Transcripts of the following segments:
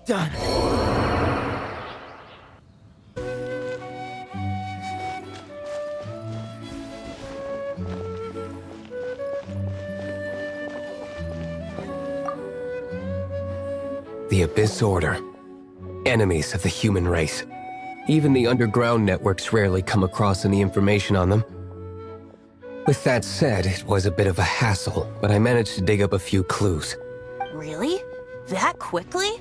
Done. The Abyss Order. Enemies of the human race. Even the underground networks rarely come across any information on them. With that said, it was a bit of a hassle, but I managed to dig up a few clues. Really? That quickly?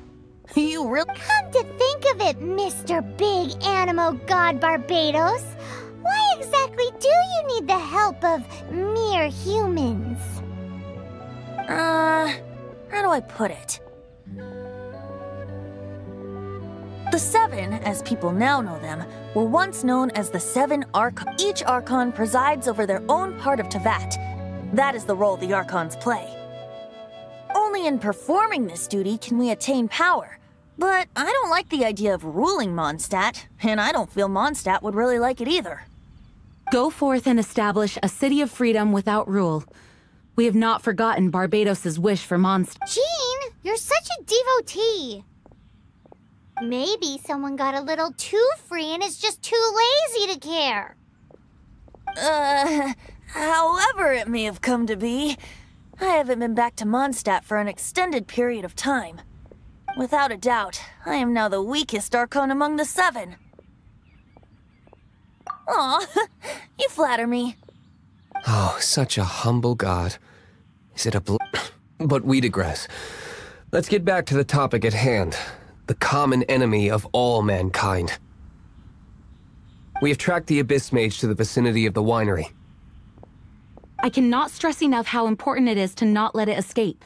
You really— Come to think of it, Mr. Big Animal God Barbados, why exactly do you need the help of mere humans? How do I put it? The Seven, as people now know them, were once known as the Seven Archons. Each Archon presides over their own part of Teyvat. That is the role the Archons play. Only in performing this duty can we attain power. But I don't like the idea of ruling Mondstadt, and I don't feel Mondstadt would really like it either. Go forth and establish a city of freedom without rule. We have not forgotten Barbados' wish for Mondstadt. Jean, you're such a devotee. Maybe someone got a little too free and is just too lazy to care. However it may have come to be, I haven't been back to Mondstadt for an extended period of time. Without a doubt, I am now the weakest Archon among the Seven. Aw, you flatter me. Oh, such a humble god. Is it a But we digress. Let's get back to the topic at hand. The common enemy of all mankind. We have tracked the Abyss Mage to the vicinity of the winery. I cannot stress enough how important it is to not let it escape.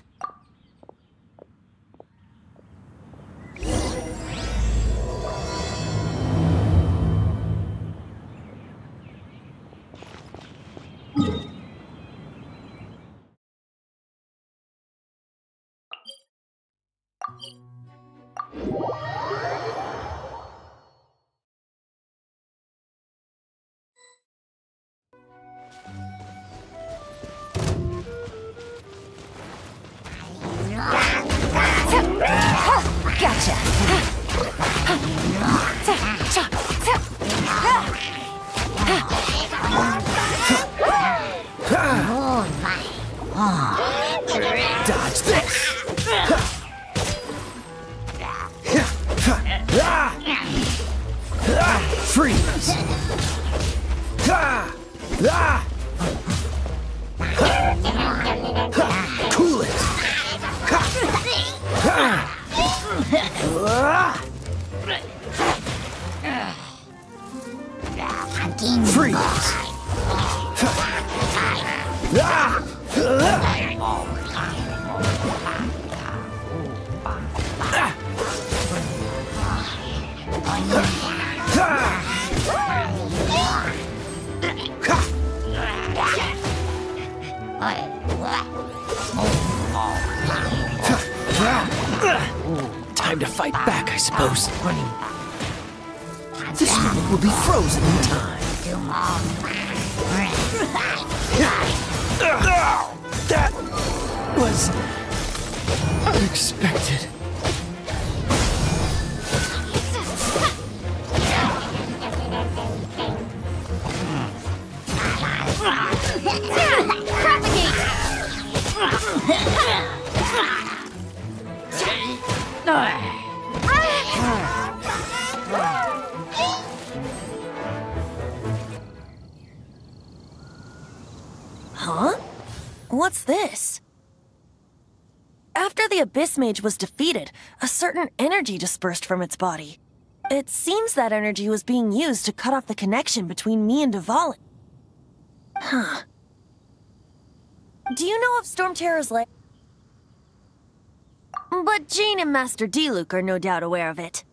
Gotcha. Dodge this. Freeze. Cool it. Freeze. Time to fight back, I suppose. This moment will be frozen in time. That was unexpected. Huh? What's this? After the Abyss Mage was defeated, a certain energy dispersed from its body. It seems that energy was being used to cut off the connection between me and Dvalin. Huh. Do you know of Storm Terror's lair? But Jean and Master Diluc are no doubt aware of it.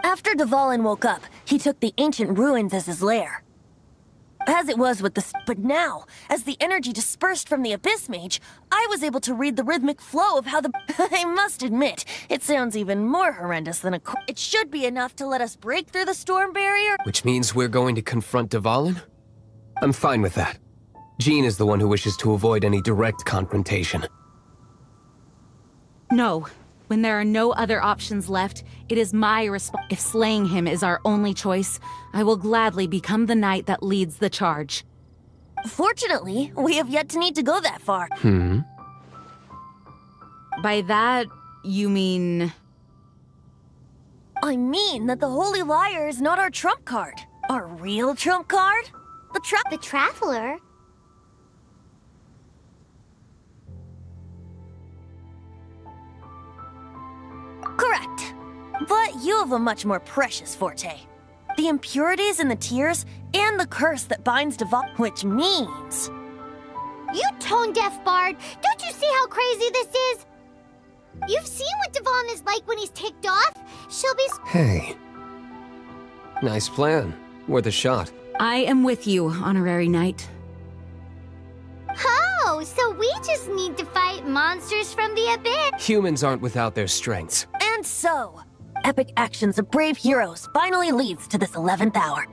After Dvalin woke up, he took the ancient ruins as his lair. As it was with the... But now, as the energy dispersed from the Abyss Mage, I was able to read the rhythmic flow of how the... I must admit, it sounds even more horrendous than a... It should be enough to let us break through the storm barrier. Which means we're going to confront Dvalin? I'm fine with that. Jean is the one who wishes to avoid any direct confrontation. No, When there are no other options left, it is my responsibility. If slaying him is our only choice, I will gladly become the knight that leads the charge. Fortunately, we have yet to need to go that far. By that, you mean... I mean that the Holy Liar is not our trump card. Our real trump card? The Traveler? Correct. But you have a much more precious forte. The impurities in the tears, and the curse that binds Devon, which means... You tone-deaf bard! Don't you see how crazy this is? You've seen what Devon is like when he's ticked off? She'll be... Hey. Nice plan. Worth a shot. I am with you, Honorary Knight. Oh, so we just need to fight monsters from the abyss. Humans aren't without their strengths. And so, epic actions of brave heroes finally leads to this 11th hour.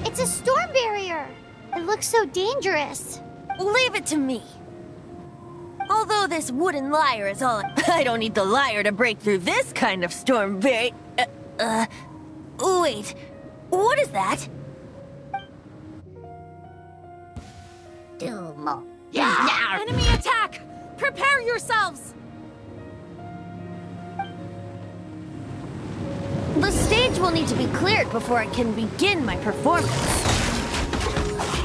It's a storm barrier. It looks so dangerous. Leave it to me. Although this wooden lyre is all... I don't need the lyre to break through this kind of storm barrier. Wait. What is that? Enemy attack! Prepare yourselves! The stage will need to be cleared before I can begin my performance.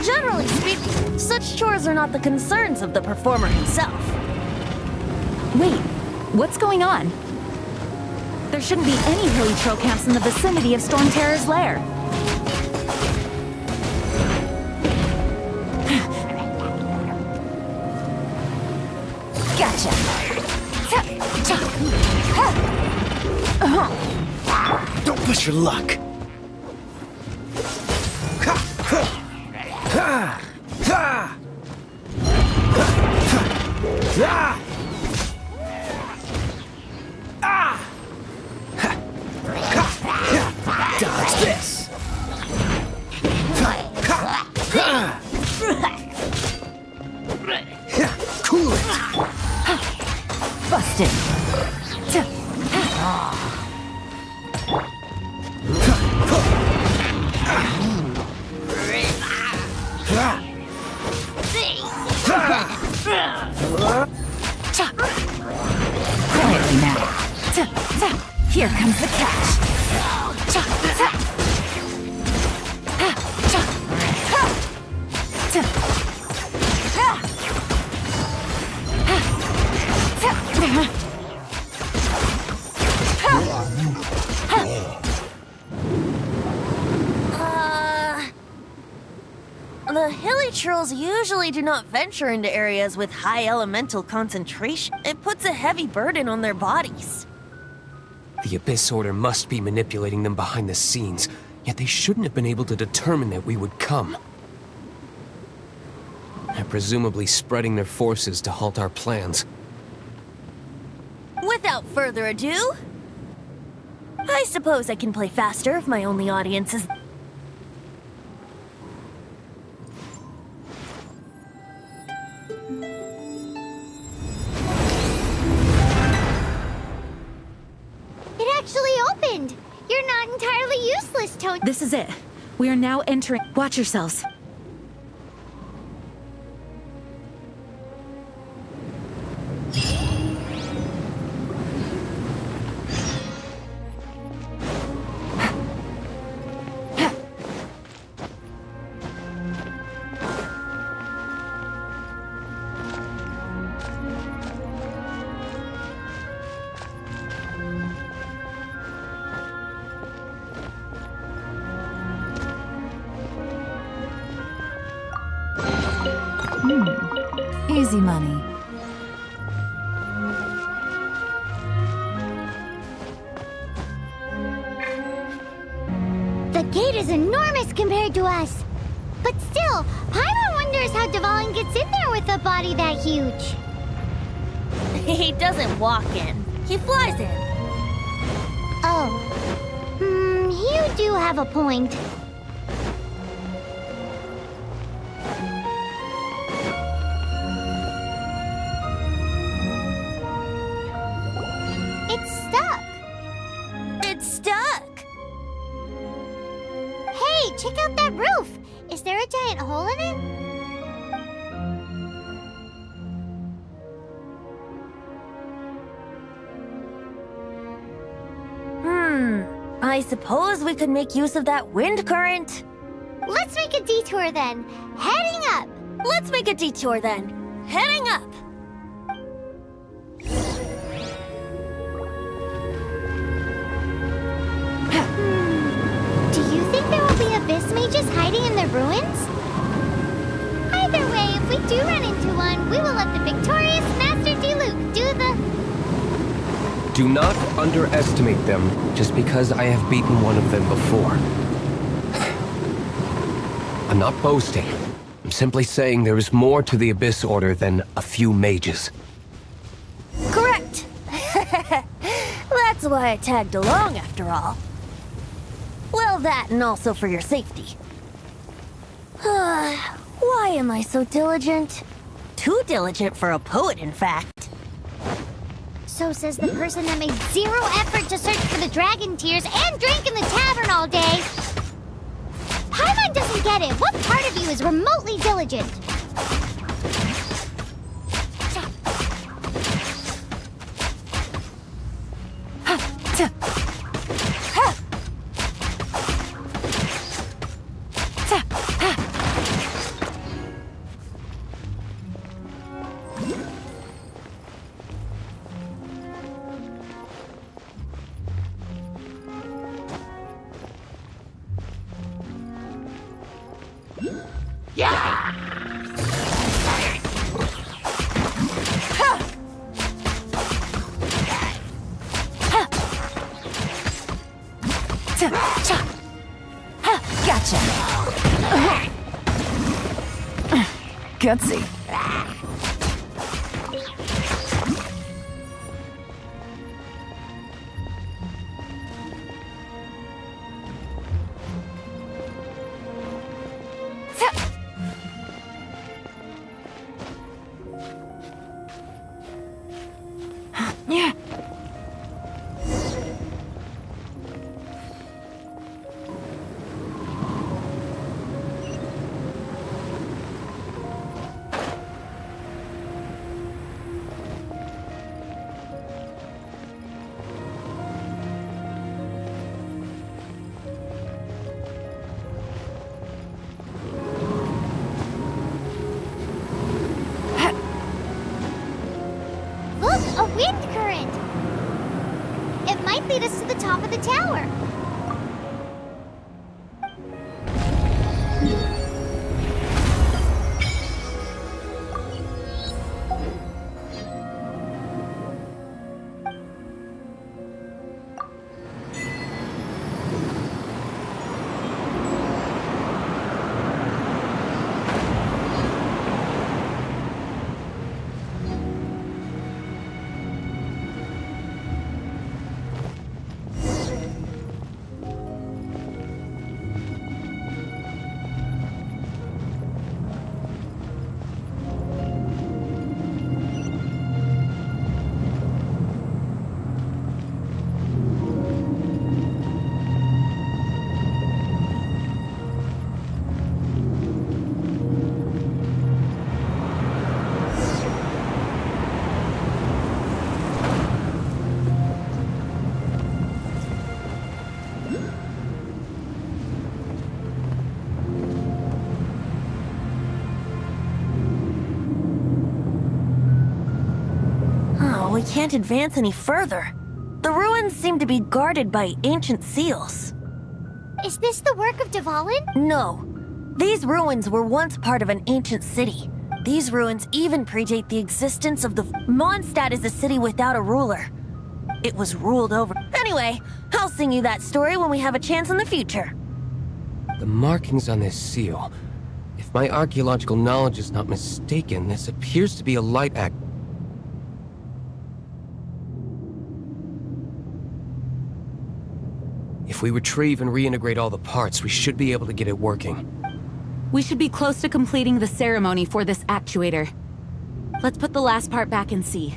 Generally speaking, such chores are not the concerns of the performer himself. Wait, what's going on? There shouldn't be any hilly trail camps in the vicinity of Storm Terror's lair. Gotcha. Don't push your luck. Dodge this. Cool it. Busted. Quietly now. Here comes the catch. The hilly trolls usually do not venture into areas with high elemental concentration. It puts a heavy burden on their bodies. The Abyss Order must be manipulating them behind the scenes, yet they shouldn't have been able to determine that we would come. They're presumably spreading their forces to halt our plans. Without further ado, I suppose I can play faster if my only audience is... It actually opened. You're not entirely useless, Tone. This is it. We are now entering. Watch yourselves. Easy money. The gate is enormous compared to us. But still, Paimon wonders how Dvalin gets in there with a body that huge. He doesn't walk in. He flies in. Oh. You do have a point. It's stuck. It's stuck. Hey, check out that roof. Is there a giant hole in it? I suppose we could make use of that wind current. Let's make a detour then. Heading up. Let's make a detour then. Heading up. Do you think there will be abyss mages hiding in the ruins? Either way, if we do run into one, we will let the victorious Master Diluc do the... Do not underestimate them just because I have beaten one of them before. I'm not boasting. I'm simply saying there is more to the Abyss Order than a few mages. Correct. That's why I tagged along after all. Well, that and also for your safety. Why am I so diligent? Too diligent for a poet, in fact. So says the person that made zero effort to search for the dragon tears and drank in the tavern all day. Paimon doesn't get it. What part of you is remotely diligent? Gotcha. Gutsy. Yeah. A wind current! It might lead us to the top of the tower. We can't advance any further. The ruins seem to be guarded by ancient seals. Is this the work of Dvalin? No. These ruins were once part of an ancient city. These ruins even predate the existence of the... Mondstadt is a city without a ruler. It was ruled over... Anyway, I'll sing you that story when we have a chance in the future. The markings on this seal. If my archaeological knowledge is not mistaken, this appears to be a light act. we retrieve and reintegrate all the parts, we should be able to get it working. We should be close to completing the ceremony for this actuator. Let's put the last part back and see.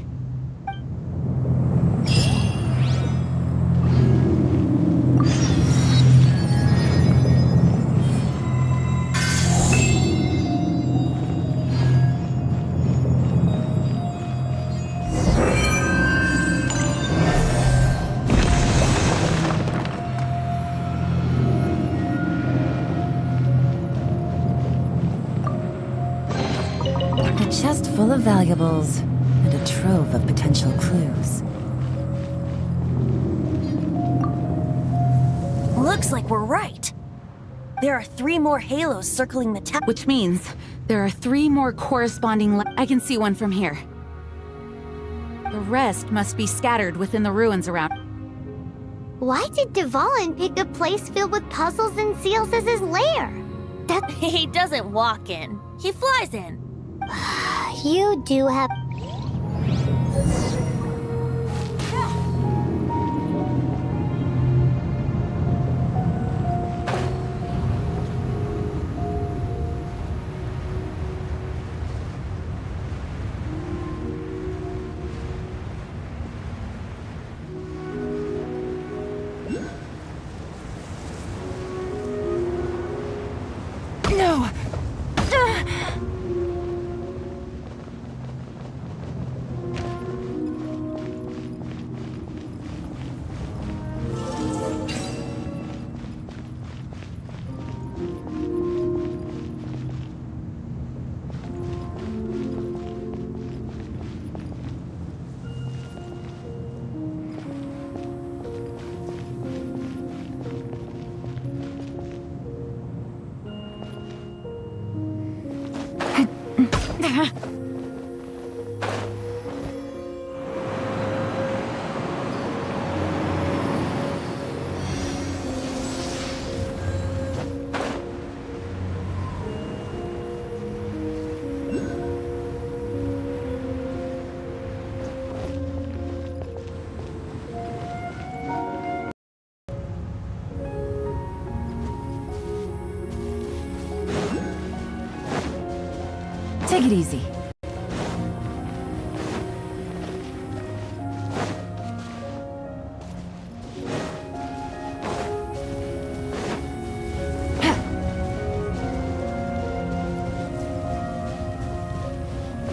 A chest full of valuables, and a trove of potential clues. Looks like we're right. There are 3 more halos circling the tower. Which means there are 3 more corresponding I can see one from here. The rest must be scattered within the ruins around. Why did Dvalin pick a place filled with puzzles and seals as his lair? He doesn't walk in. He flies in. You do have... No! Take it easy.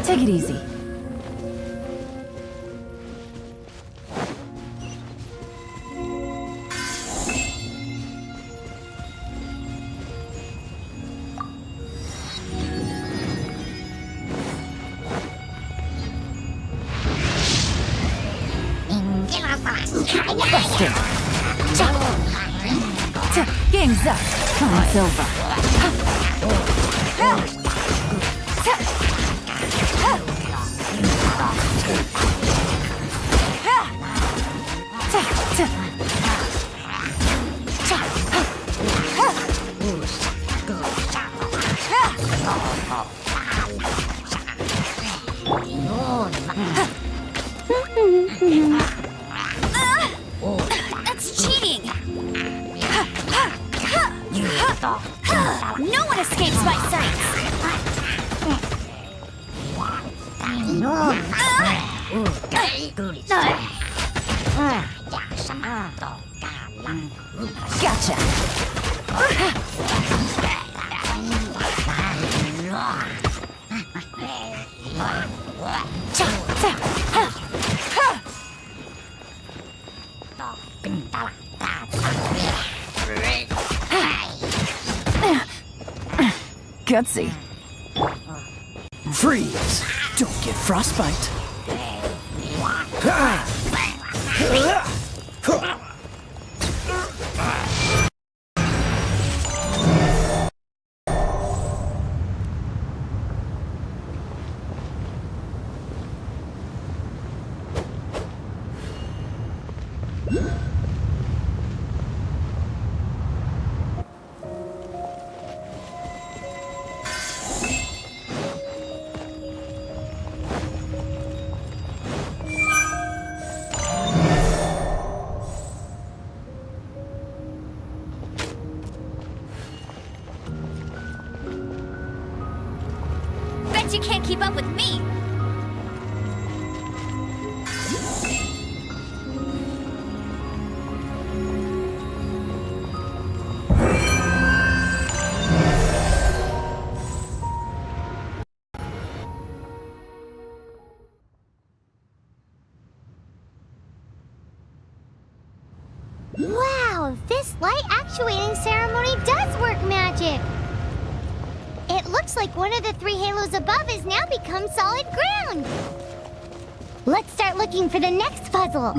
Take it easy. Game's up. Come on, Silva. That's cheating! No one escapes my sights! Gotcha. Gutsy. Freeze! Don't get frostbite. you can't keep up with me. Wow, this light actuating ceremony does work magic! It looks like one of the 3 halos above has now become solid ground! Let's start looking for the next puzzle!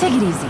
Take it easy.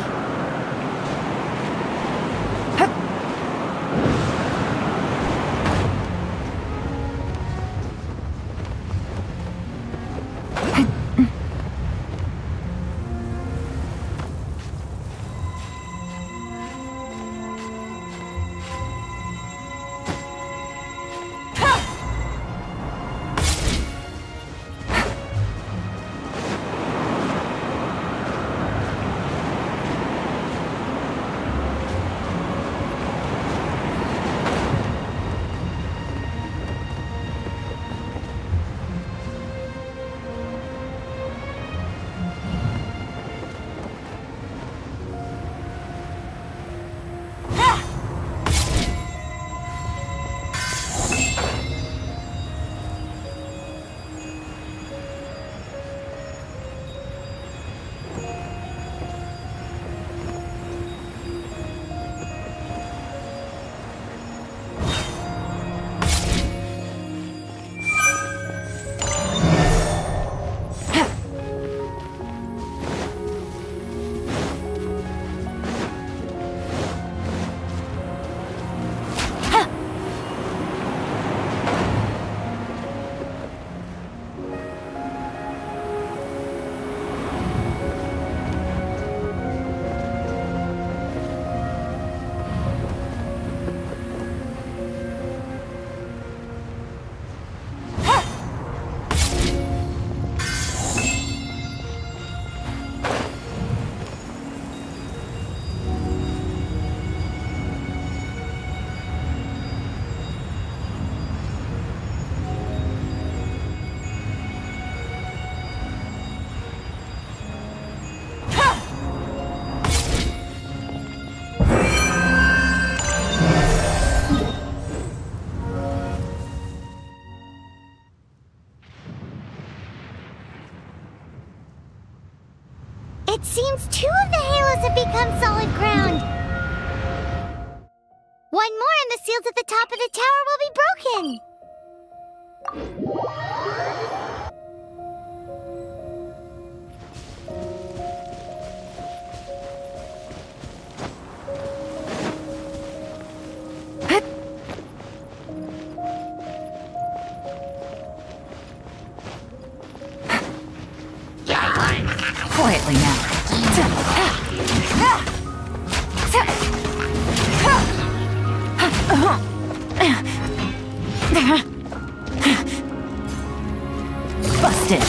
It seems 2 of the halos have become solid ground. One more and the seals at the top of the tower will be broken. Quietly now. Busted.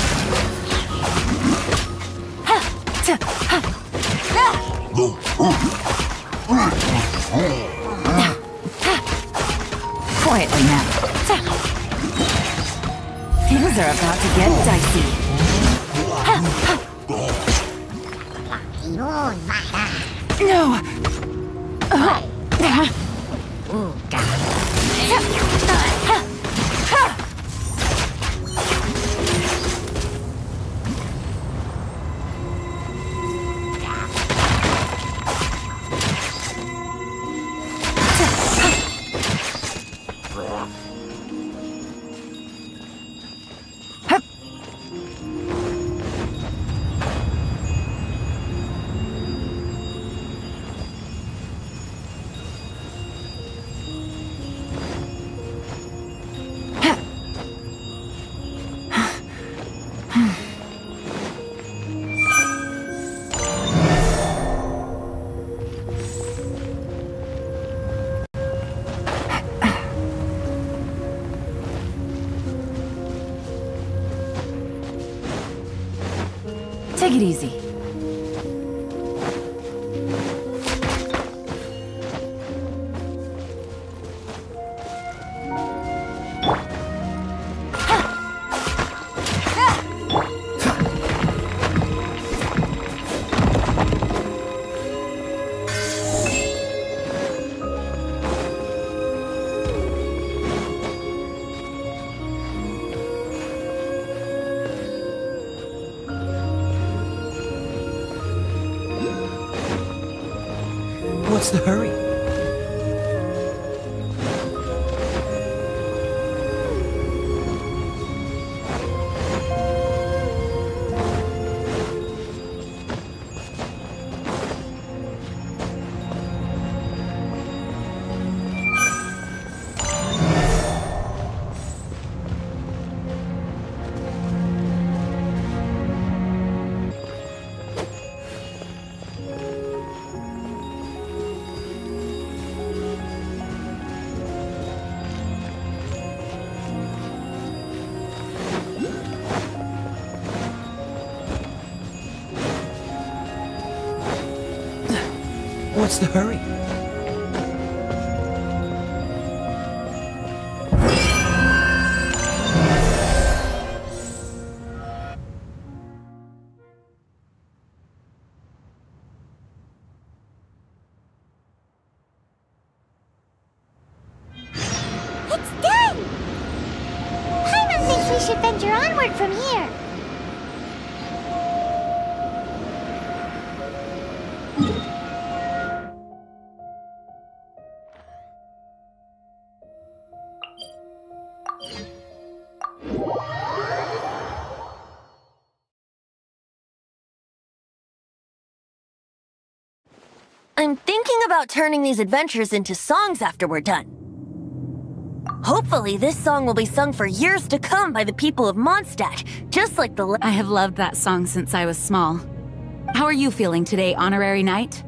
Quietly now. Things are about to get dicey. No. Take it easy. What's the hurry? What's the hurry? It's done! Paimon thinks we should venture onward from here. I'm thinking about turning these adventures into songs after we're done. Hopefully, this song will be sung for years to come by the people of Mondstadt, just like the I have loved that song since I was small. How are you feeling today, Honorary Knight?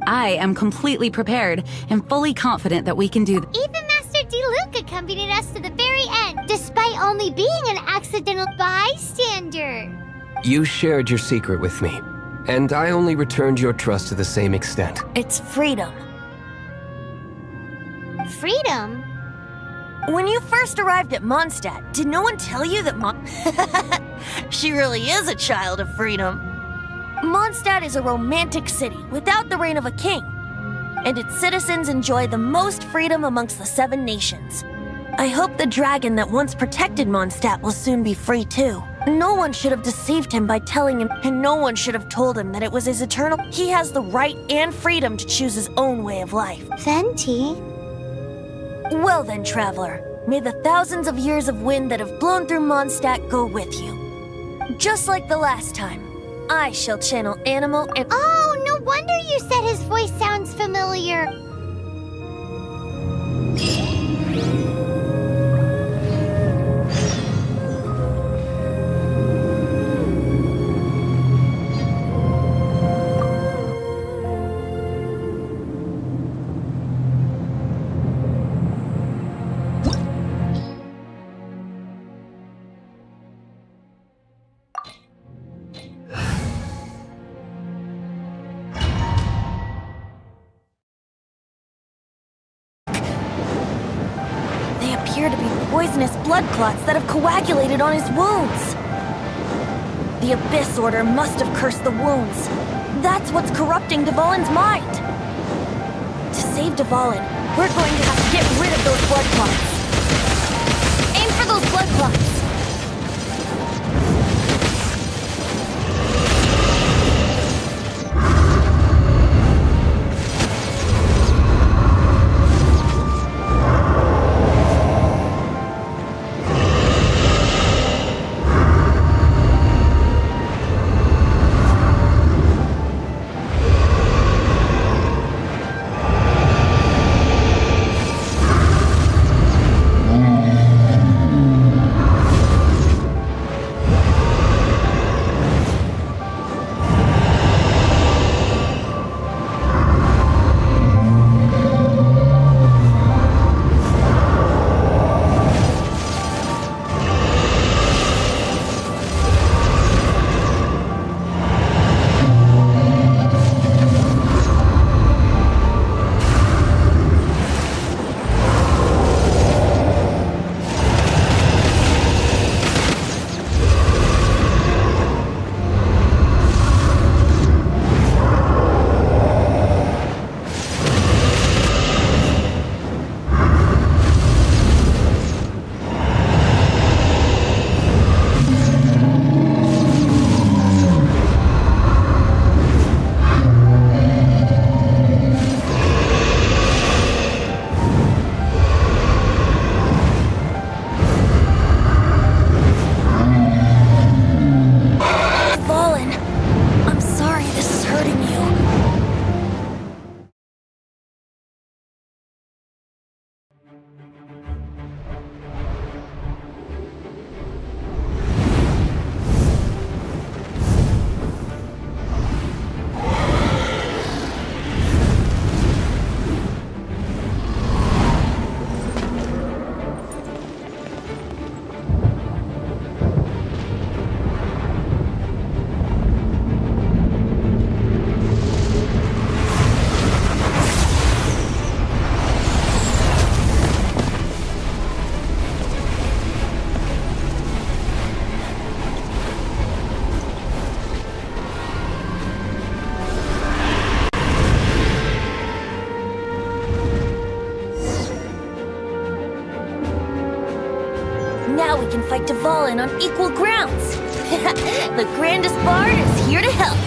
I am completely prepared and fully confident that we can do this. Even Master Diluc accompanied us to the very end, despite only being an accidental bystander. You shared your secret with me, and I only returned your trust to the same extent. It's freedom. Freedom? When you first arrived at Mondstadt, did no one tell you that She really is a child of freedom. Mondstadt is a romantic city without the reign of a king, and its citizens enjoy the most freedom amongst the 7 nations. I hope the dragon that once protected Mondstadt will soon be free too. No one should have deceived him by telling him, and no one should have told him that it was his eternal. He has the right and freedom to choose his own way of life. Venti? Well then, traveler, may the thousands of years of wind that have blown through Mondstadt go with you. Just like the last time, I shall channel Animal and— Oh, no wonder you said his voice sounds familiar. appear to be poisonous blood clots that have coagulated on his wounds. The Abyss Order must have cursed the wounds. That's what's corrupting Dvalin's mind. To save Dvalin, we're going to have to get rid of those blood clots. Aim for those blood clots. Now we can fight Dvalin on equal grounds. The grandest bard is here to help.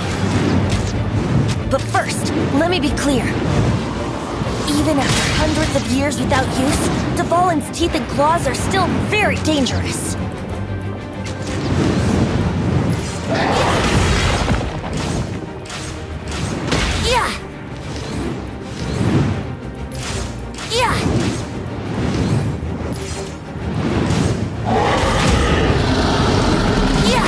But first, let me be clear. Even after hundreds of years without use, Dvalin's teeth and claws are still very dangerous. Yeah! Yeah! Yeah!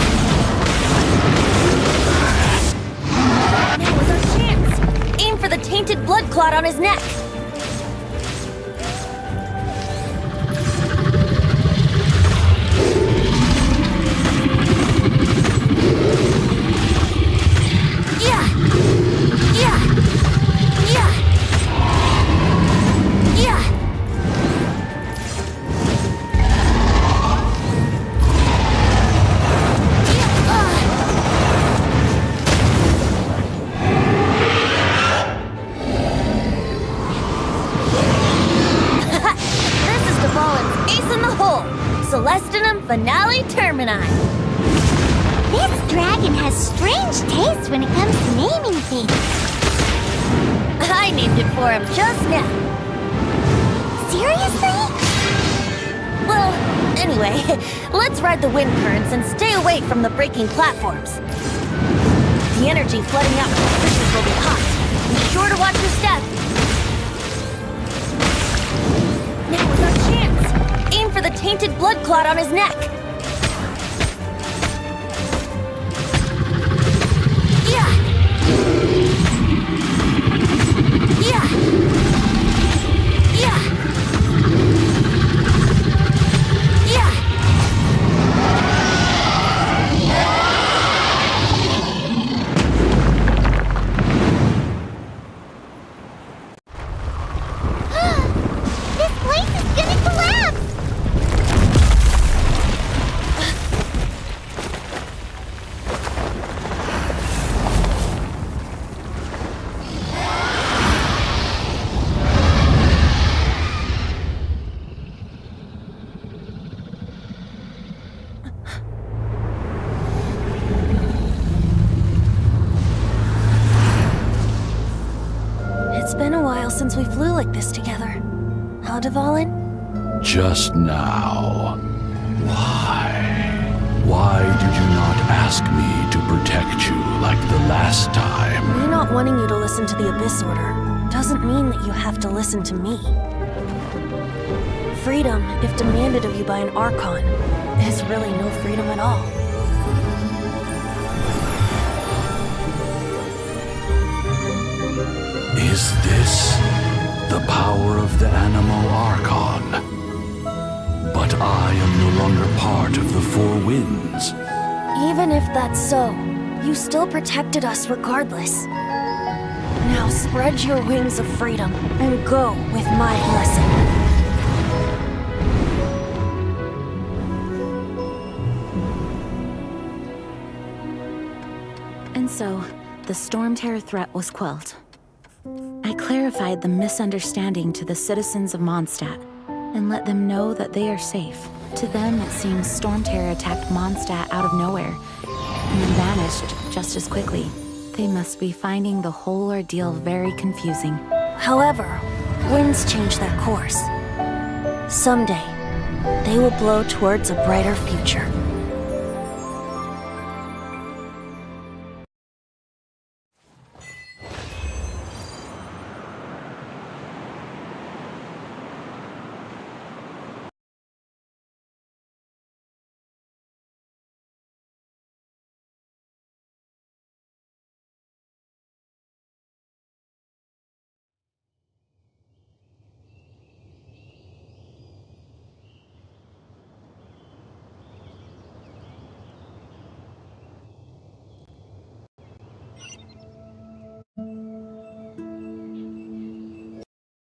Now is our chance! Aim for the tainted blood clot on his neck! Finale Termini. This dragon has strange taste when it comes to naming things. I named it for him just now. Seriously? Well, anyway, let's ride the wind currents and stay away from the breaking platforms. The energy flooding out from the fishes will be hot. Be sure to watch your step. Now is our chance. Aim for the tainted blood clot on his neck. Yeah! Yeah! Yeah! Yeah! This place is gonna collapse! It's been a while since we flew like this together. Huh, Dvalin? Just now. Why? Why did you not ask me to protect you like the last time? Me not wanting you to listen to the Abyss Order doesn't mean that you have to listen to me. Freedom, if demanded of you by an Archon, is really no freedom at all. Is this the power of the Animal Archon? But I am no longer part of the Four Winds. Even if that's so, you still protected us regardless. Now spread your wings of freedom and go with my blessing. And so, the Storm Terror threat was quelled. I clarified the misunderstanding to the citizens of Mondstadt, and let them know that they are safe. To them, it seems Storm Terror attacked Mondstadt out of nowhere, and then vanished just as quickly. They must be finding the whole ordeal very confusing. However, winds change their course. Someday, they will blow towards a brighter future.